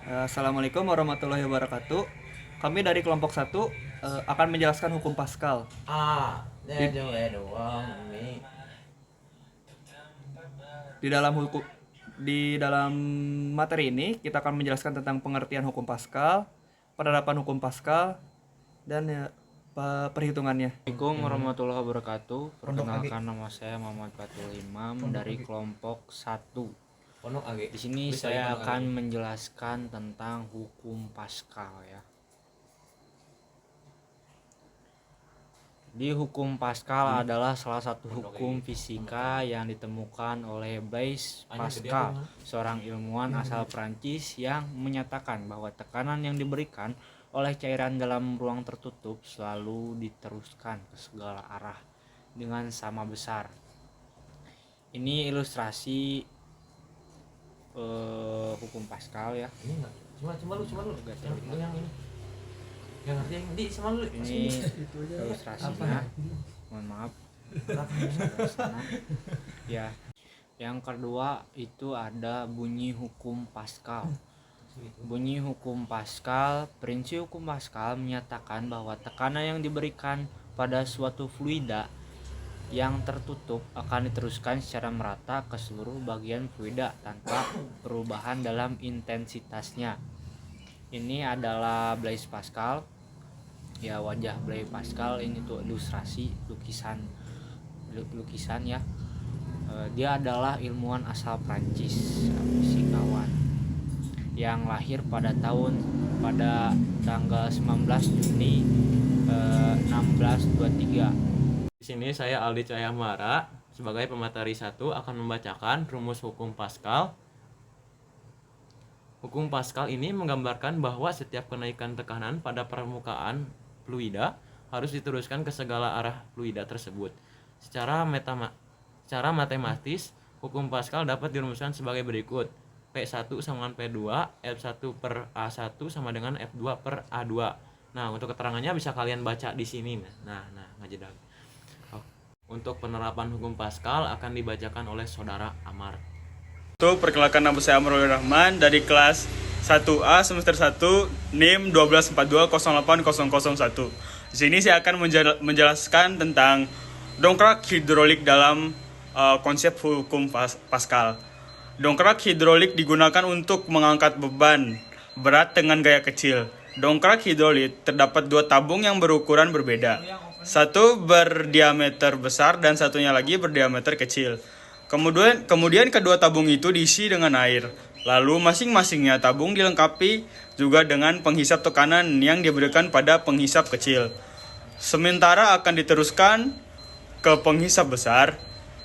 Assalamualaikum warahmatullahi wabarakatuh. Kami dari kelompok satu akan menjelaskan hukum Pascal. Di, doang ini. Di dalam hukum di dalam materi ini kita akan menjelaskan tentang pengertian hukum Pascal, penerapan hukum Pascal, dan perhitungannya. Assalamualaikum warahmatullahi wabarakatuh. Perkenalkan, nama saya Muhammad Fatul Imam dari kelompok 1. Di sini saya akan menjelaskan tentang hukum Pascal ya. Di hukum Pascal adalah salah satu hukum fisika yang ditemukan oleh Blaise Pascal, seorang ilmuwan asal Prancis yang menyatakan bahwa tekanan yang diberikan oleh cairan dalam ruang tertutup selalu diteruskan ke segala arah dengan sama besar. Ini ilustrasi hukum Pascal ya. Ini enggak. Cuma lu yang ini. Yang ngerti yang di sama lu. Ini ilustrasinya. Mohon maaf. Ya. Yang kedua itu ada bunyi hukum Pascal. Bunyi hukum Pascal, prinsip hukum Pascal menyatakan bahwa tekanan yang diberikan pada suatu fluida yang tertutup akan diteruskan secara merata ke seluruh bagian fluida tanpa perubahan dalam intensitasnya. Ini adalah Blaise Pascal. Ya, wajah Blaise Pascal ini tuh ilustrasi lukisan ya. Dia adalah ilmuwan asal Prancis, fisikawan yang lahir pada tanggal 19 Juni 1623. Di sini saya Aldi Cahyamara sebagai pemateri 1 akan membacakan rumus hukum Pascal. Hukum Pascal ini menggambarkan bahwa setiap kenaikan tekanan pada permukaan fluida harus diteruskan ke segala arah fluida tersebut. Secara matematis, hukum Pascal dapat dirumuskan sebagai berikut. P1 sama dengan P2, F1 per A1 sama dengan F2 per A2. Nah, untuk keterangannya bisa kalian baca di sini. Nah, ngajedak. Untuk penerapan hukum Pascal akan dibacakan oleh saudara Amar. Perkenalkan, nama saya Amrul Rahman dari kelas 1A semester 1 NIM 121208001. Di sini saya akan menjelaskan tentang dongkrak hidrolik dalam konsep hukum Pascal. Dongkrak hidrolik digunakan untuk mengangkat beban berat dengan gaya kecil. Dongkrak hidrolik terdapat dua tabung yang berukuran berbeda. Satu berdiameter besar dan satunya lagi berdiameter kecil. Kemudian kedua tabung itu diisi dengan air. Lalu masing-masingnya tabung dilengkapi juga dengan penghisap tekanan yang diberikan pada penghisap kecil. Sementara akan diteruskan ke penghisap besar.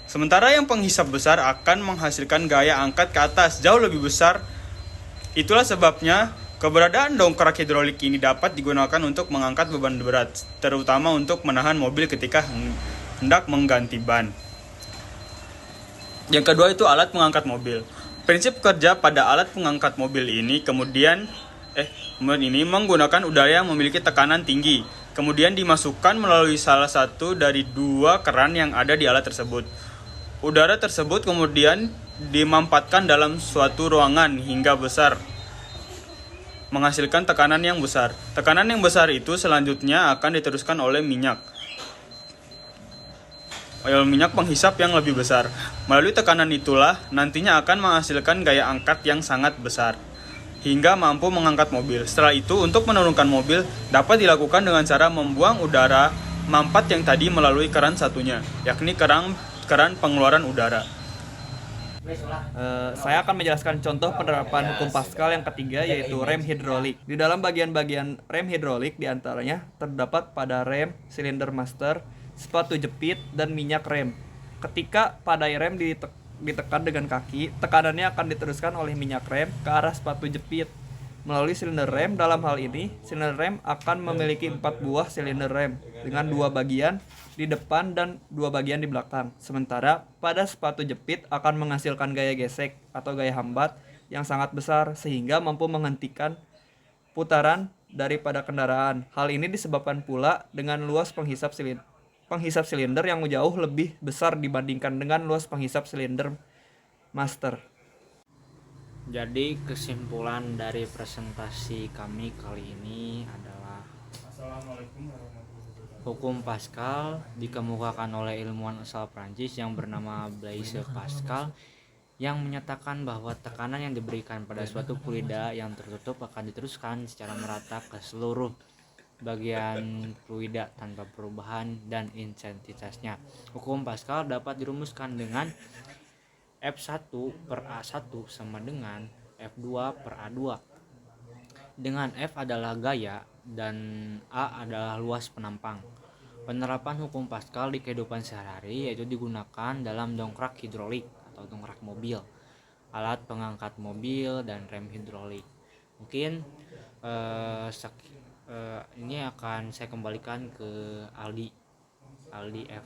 Sementara yang penghisap besar akan menghasilkan gaya angkat ke atas jauh lebih besar. Itulah sebabnya keberadaan dongkrak hidrolik ini dapat digunakan untuk mengangkat beban berat, terutama untuk menahan mobil ketika hendak mengganti ban. Yang kedua itu alat pengangkat mobil. Prinsip kerja pada alat pengangkat mobil ini kemudian ini menggunakan udara yang memiliki tekanan tinggi, kemudian dimasukkan melalui salah satu dari dua keran yang ada di alat tersebut. Udara tersebut kemudian dimampatkan dalam suatu ruangan hingga besar, menghasilkan tekanan yang besar. Tekanan yang besar itu selanjutnya akan diteruskan oleh minyak penghisap yang lebih besar. Melalui tekanan itulah nantinya akan menghasilkan gaya angkat yang sangat besar hingga mampu mengangkat mobil. Setelah itu, untuk menurunkan mobil dapat dilakukan dengan cara membuang udara mampat yang tadi melalui keran satunya, yakni keran pengeluaran udara. Saya akan menjelaskan contoh penerapan hukum Pascal yang ketiga, yaitu rem hidrolik. Di dalam bagian-bagian rem hidrolik diantaranya terdapat pada rem, silinder master, sepatu jepit, dan minyak rem. Ketika padai rem ditekan dengan kaki, tekanannya akan diteruskan oleh minyak rem ke arah sepatu jepit melalui silinder rem. Dalam hal ini, silinder rem akan memiliki 4 buah silinder rem dengan 2 bagian di depan dan 2 bagian di belakang. Sementara pada sepatu jepit akan menghasilkan gaya gesek atau gaya hambat yang sangat besar sehingga mampu menghentikan putaran daripada kendaraan. Hal ini disebabkan pula dengan luas penghisap silinder yang jauh lebih besar dibandingkan dengan luas penghisap silinder master. Jadi kesimpulan dari presentasi kami kali ini adalah hukum Pascal dikemukakan oleh ilmuwan asal Prancis yang bernama Blaise Pascal yang menyatakan bahwa tekanan yang diberikan pada suatu fluida yang tertutup akan diteruskan secara merata ke seluruh bagian fluida tanpa perubahan dan intensitasnya. Hukum Pascal dapat dirumuskan dengan F1 per A1 sama dengan F2 per A2, dengan F adalah gaya dan A adalah luas penampang. Penerapan hukum Pascal di kehidupan sehari-hari yaitu digunakan dalam dongkrak hidrolik atau dongkrak mobil, alat pengangkat mobil, dan rem hidrolik. Mungkin ini akan saya kembalikan ke Aldi F.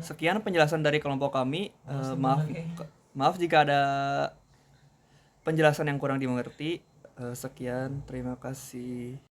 Sekian penjelasan dari kelompok kami. Maaf jika ada penjelasan yang kurang dimengerti. Sekian, terima kasih.